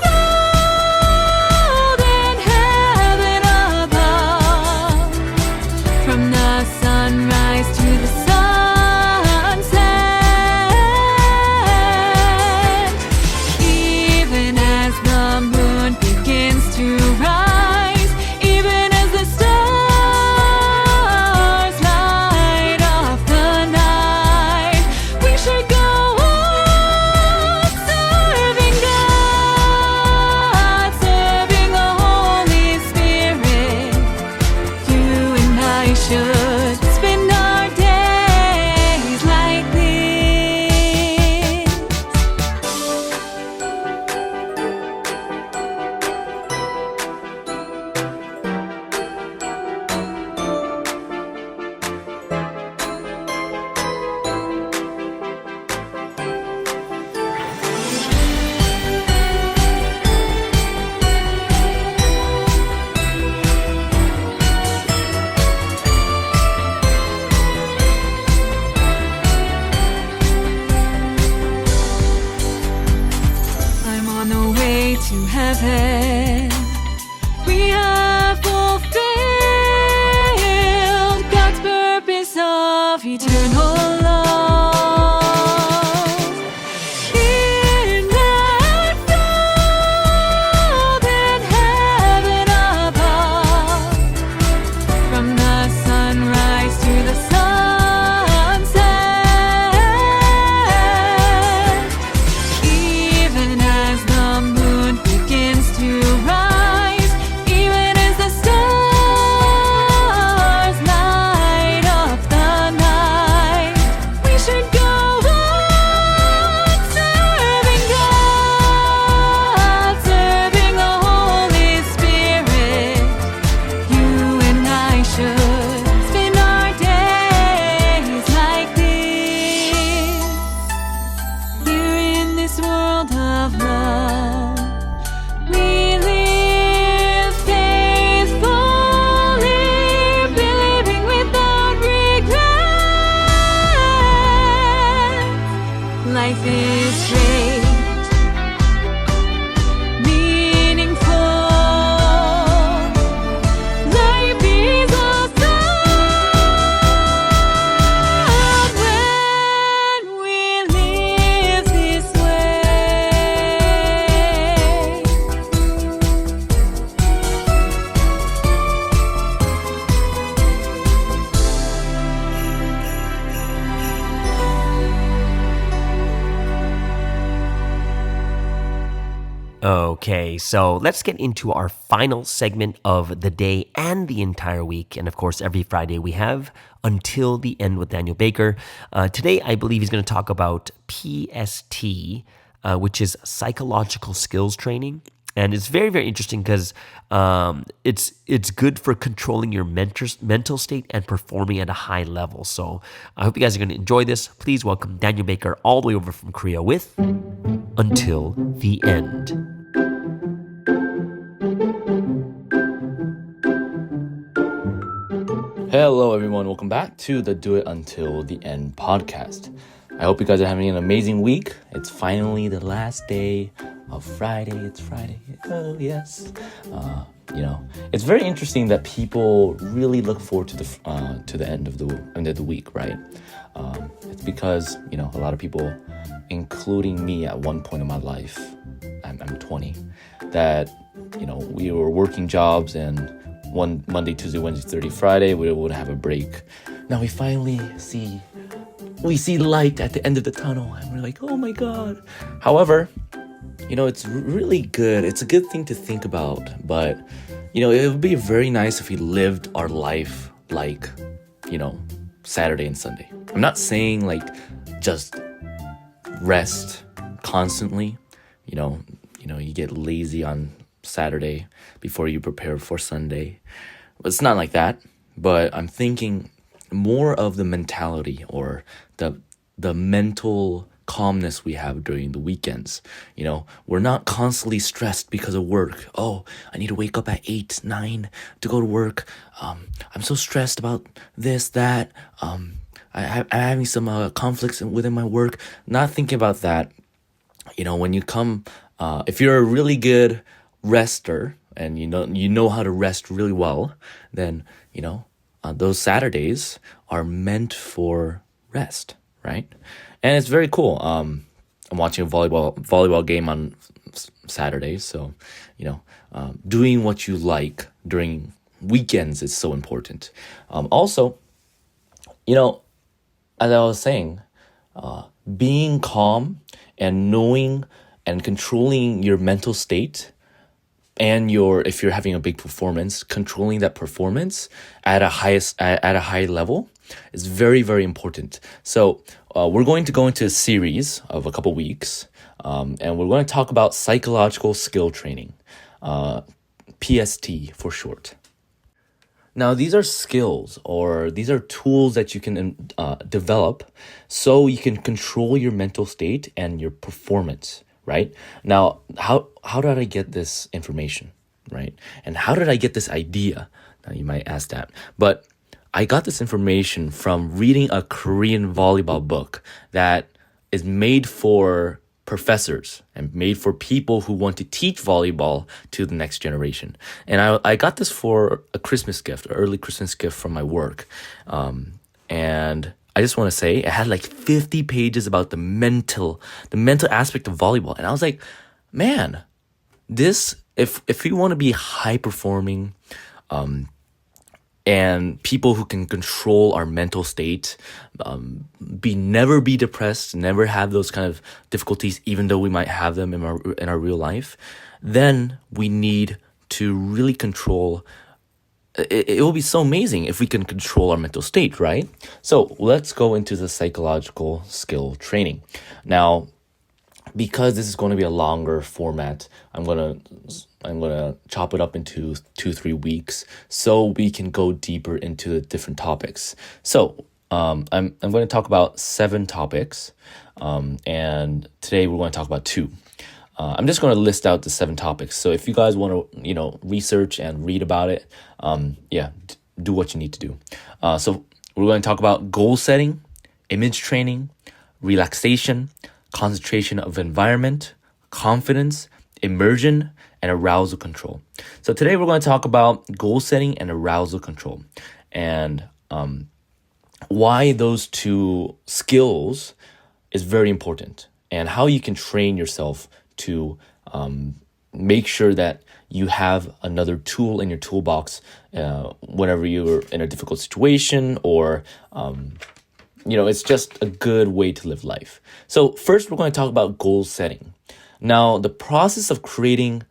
golden heaven above, from the sunrise to the sunset, even as the moon begins to rise, even as the stars light up the night, we should go on serving God, serving the Holy Spirit. You and I should spend our days like this. I'm on the way to heaven. We have fulfilled God's purpose of eternal love. In that golden heaven above, from the sunrise to the sunset, even as the moon begins to rise, even as the stars light up the night, we should go on serving God, serving the Holy Spirit. You and I should spend our days like this. Here in this world of love, we live faithfully, believing without regret. Life is great, meaningful. Life is awesome when we live this way. Okay, so let's get into our final segment of the day and the entire week. And of course, every Friday we have Until the End with Daniel Baker. Today, I believe he's going to talk about PST, which is psychological skills training. And it's very, very interesting because it's good for controlling your mental state and performing at a high level. So I hope you guys are going to enjoy this. Please welcome Daniel Baker all the way over from Korea with Until the End. Hello, everyone. Welcome back to the Do It Until the End podcast. I hope you guys are having an amazing week. It's finally the last day of Friday. It's Friday. Oh, yes. It's very interesting that people really look forward to the end of the week, right? It's because, a lot of people, including me at one point in my life, I'm 20, that, we were working jobs and one Monday, Tuesday, Wednesday, Thursday, Friday, we would have a break. Now we finally see light at the end of the tunnel and we're like, oh my God. However, it's really good. It's a good thing to think about, but, it would be very nice if we lived our life like, Saturday and Sunday. I'm not saying like just rest constantly, you get lazy on Saturday before you prepare for Sunday. It's not like that, but I'm thinking more of the mentality or the mental calmness we have during the weekends. We're not constantly stressed because of work. Oh, I need to wake up at 8, 9 to go to work. I'm so stressed about this, that. I'm having some conflicts within my work. Not thinking about that. When you come, if you're a really good rester and you know how to rest really well, then those Saturdays are meant for rest, right? And it's very cool. I'm watching a volleyball game on Saturdays, so doing what you like during weekends is so important. Also, as I was saying, being calm and knowing and controlling your mental state and if you're having a big performance, controlling that performance at a high level is very, very important. So we're going to go into a series of a couple weeks, and we're going to talk about psychological skill training, PST for short. Now, these are skills or these are tools that you can develop so you can control your mental state and your performance. Right? Now, how did I get this information, right? And how did I get this idea? Now, you might ask that. But I got this information from reading a Korean volleyball book that is made for professors and made for people who want to teach volleyball to the next generation. And I got this for a Christmas gift, an early Christmas gift from my work. And I just want to say it had like 50 pages about the mental aspect of volleyball. And I was like, man, this, if we want to be high performing, and people who can control our mental state, never be depressed, never have those kind of difficulties, even though we might have them in our real life, then we need to really control. It will be so amazing if we can control our mental state, right? So let's go into the psychological skill training. Now, because this is going to be a longer format, I'm gonna chop it up into 2-3 weeks so we can go deeper into the different topics. So I'm going to talk about 7 topics, and today we're going to talk about 2. I'm just going to list out the 7 topics. So if you guys want to, research and read about it, do what you need to do. So we're going to talk about goal setting, image training, relaxation, concentration of environment, confidence, immersion, and arousal control. So today we're going to talk about goal setting and arousal control, and why those 2 skills is very important, and how you can train yourself to make sure that you have another tool in your toolbox whenever you're in a difficult situation, or it's just a good way to live life. So first, we're going to talk about goal setting. Now, the process of creating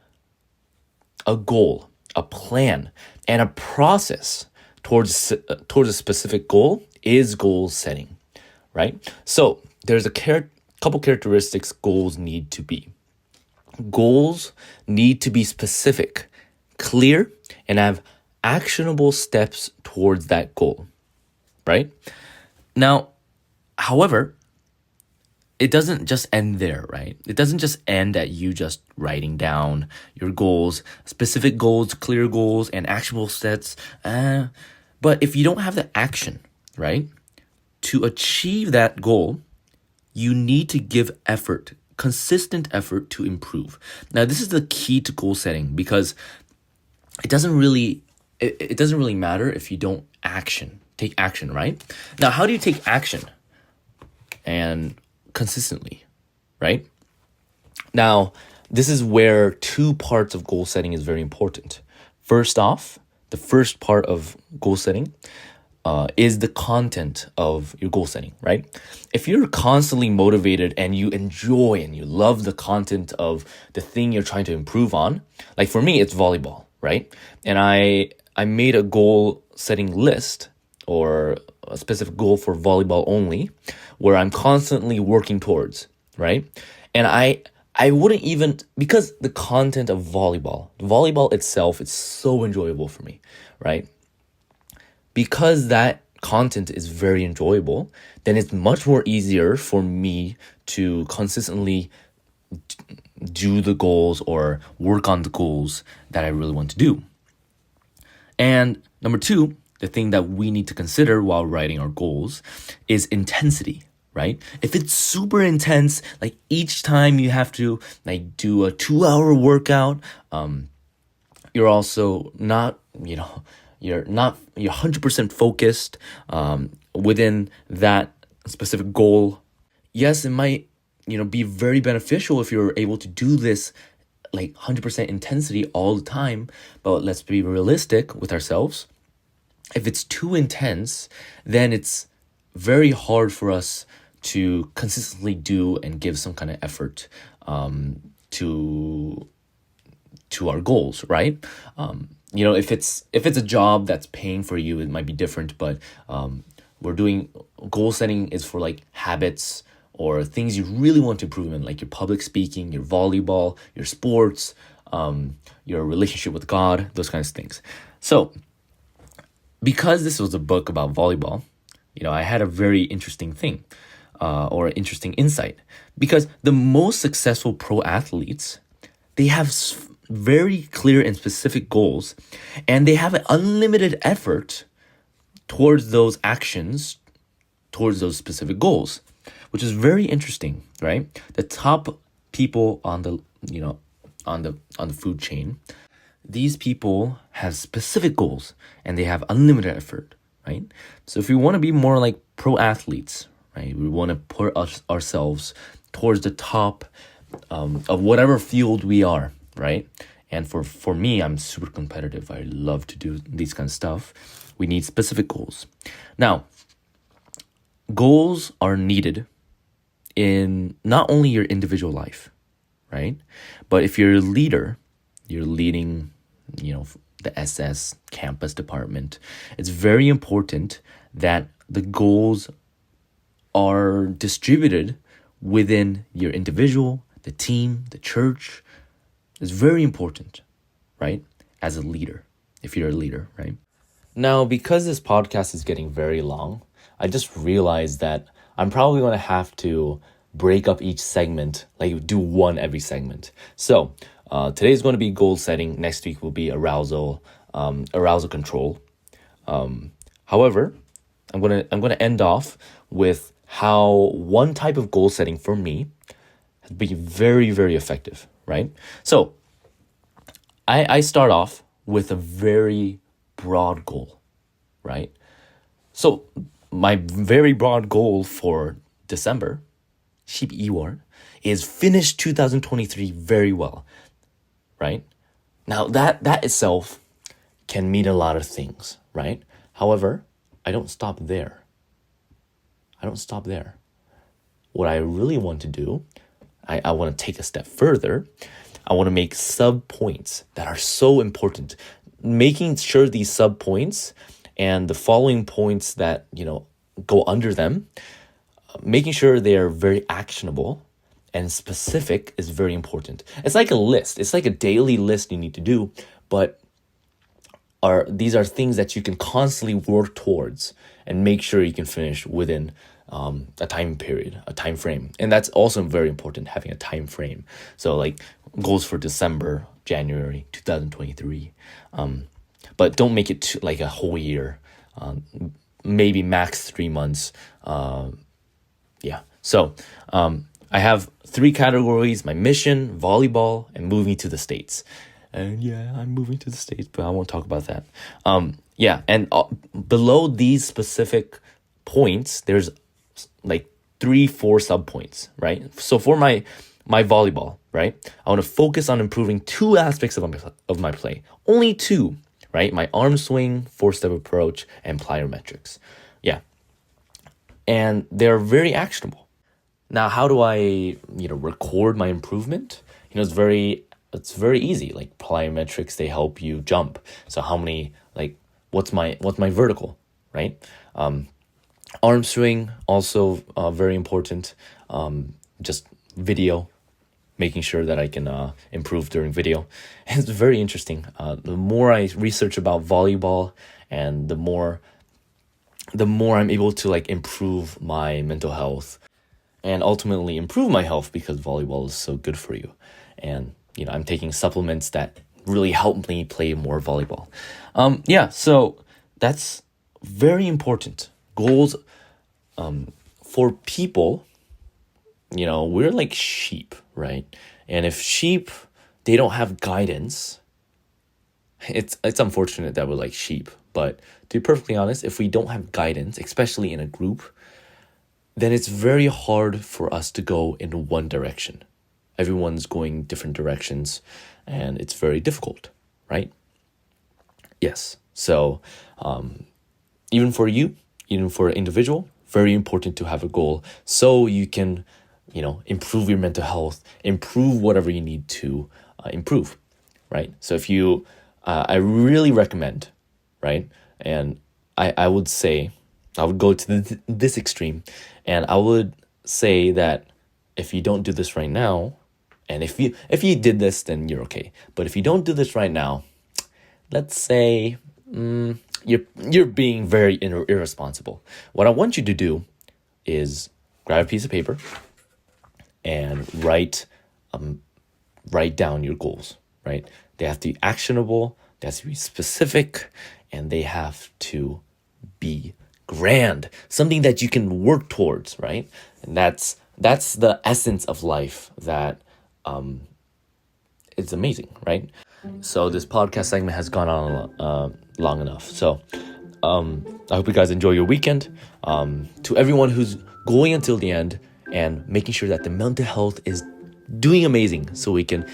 a goal, a plan, and a process towards a specific goal is goal setting, right? So there's a couple characteristics goals need to be. Goals need to be specific, clear, and have actionable steps towards that goal, right? Now, however, it doesn't just end there, right? It doesn't just end at you just writing down your goals, specific goals, clear goals, and actionable steps. But if you don't have the action, right, to achieve that goal, you need to give effort, consistent effort to improve. Now, this is the key to goal setting because it doesn't really matter if you don't take action, right? Now, how do you take action? And consistently, right? Now, this is where two parts of goal setting is very important. First off, the first part of goal setting is the content of your goal setting, right? If you're constantly motivated and you enjoy and you love the content of the thing you're trying to improve on, like for me, it's volleyball, right? And I made a goal setting list or a specific goal for volleyball only, where I'm constantly working towards, right? And I wouldn't even, because the content of volleyball itself is so enjoyable for me, right? Because that content is very enjoyable, then it's much more easier for me to consistently do the goals or work on the goals that I really want to do. And number two, the thing that we need to consider while writing our goals is intensity, right? If it's super intense, like each time you have to like do a 2-hour workout, you're also not, you're 100% focused within that specific goal. Yes, it might, be very beneficial if you're able to do this like 100% intensity all the time, but let's be realistic with ourselves. If it's too intense, then it's very hard for us to consistently do and give some kind of effort to our goals, right? If it's a job that's paying for you, it might be different, but we're doing goal setting is for like habits or things you really want to improve in, like your public speaking, your volleyball, your sports, your relationship with God, those kinds of things. So because this was a book about volleyball, I had a very interesting thing or an interesting insight, because the most successful pro athletes, they have very clear and specific goals, and they have an unlimited effort towards those actions, towards those specific goals, which is very interesting, right? The top people on the on the food chain, these people have specific goals and they have unlimited effort, right? So if we want to be more like pro athletes, right, we want to put ourselves towards the top of whatever field we are, right? And for me, I'm super competitive. I love to do these kind of stuff. We need specific goals. Now, goals are needed in not only your individual life, right? But if you're a leader, you're leading, the SS campus department, it's very important that the goals are distributed within your individual, the team, the church. It's very important, right? As a leader, if you're a leader, right? Now, because this podcast is getting very long, I just realized that I'm probably going to have to break up each segment, like do one every segment. So today's going to be goal setting. Next week will be arousal control. However, I'm gonna end off with how one type of goal setting for me has been very, very effective, right? So I start off with a very broad goal, right? So my very broad goal for December, 12월, is finish 2023 very well, right? Now that itself can mean a lot of things, right? However, I don't stop there. What I really want to do, I want to take a step further. I want to make sub-points that are so important. Making sure these sub-points and the following points that, go under them, making sure they are very actionable and specific is very important. It's like a list. It's like a daily list you need to do, but these are things that you can constantly work towards and make sure you can finish within a time period, a time frame. And that's also very important, having a time frame. So like goals for December, January 2023. But don't make it like a whole year. Maybe max 3 months. So I have 3 categories: my mission, volleyball, and moving to the States. And yeah, I'm moving to the States, but I won't talk about that. And below these specific points, there's like 3-4 sub points, right? So for my volleyball, right, I want to focus on improving 2 aspects of my play. Only 2, right? My arm swing, 4-step approach, and plyometrics. Yeah. And they're very actionable. Now, how do I, record my improvement? It's very easy. Like plyometrics, they help you jump. So how many, like, what's my vertical, right? Arm swing, also very important. Just video, making sure that I can improve during video. And it's very interesting. The more I research about volleyball, and the more I'm able to like improve my mental health, and ultimately improve my health, because volleyball is so good for you. And I'm taking supplements that really help me play more volleyball. So that's very important. Goals, for people, we're like sheep, right? And if sheep, they don't have guidance, it's unfortunate that we're like sheep. But to be perfectly honest, if we don't have guidance, especially in a group, then it's very hard for us to go in one direction. Everyone's going different directions, and it's very difficult, right? Yes. So even for you, even for an individual, very important to have a goal so you can, improve your mental health, improve whatever you need to improve, right? So if you, I really recommend, right? And I would say, I would go to this extreme, and I would say that if you don't do this right now, and if you did this, then you're okay. But if you don't do this right now, let's say you're being very irresponsible. What I want you to do is grab a piece of paper and write down your goals, right? They have to be actionable, they have to be specific, and they have to be grand, something that you can work towards, right? And that's the essence of life that it's amazing, right? So this podcast segment has gone on long enough. So I hope you guys enjoy your weekend. To everyone who's going until the end and making sure that the mental health is doing amazing, so we can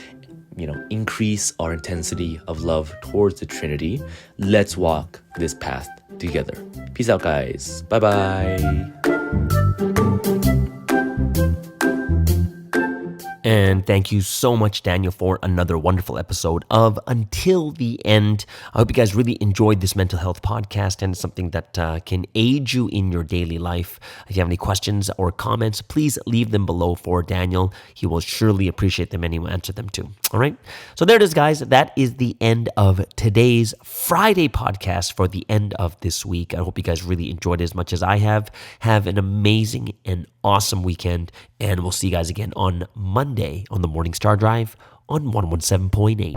increase our intensity of love towards the Trinity. Let's walk this path together. Peace out, guys. Bye-bye. And thank you so much, Daniel, for another wonderful episode of Until the End. I hope you guys really enjoyed this mental health podcast, and it's something that can aid you in your daily life. If you have any questions or comments, please leave them below for Daniel. He will surely appreciate them, and he will answer them too. All right? So there it is, guys. That is the end of today's Friday podcast for the end of this week. I hope you guys really enjoyed it as much as I have. Have an amazing and awesome weekend, and we'll see you guys again on Monday on the Morning Star Drive on 117.8.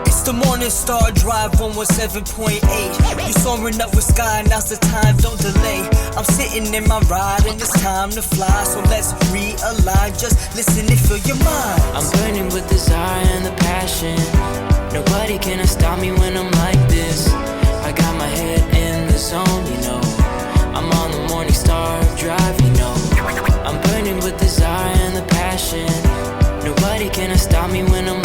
It's the Morning Star Drive 117.8. You soaring up with sky, now's the time, don't delay. I'm sitting in my ride and it's time to fly, so let's realign, just listen and fill your mind. I'm burning with desire and the passion. Nobody can stop me when I'm like this. I got my head in the zone, I'm on the Morning Star Drive, I'm burning with desire and the passion. Nobody can stop me when I'm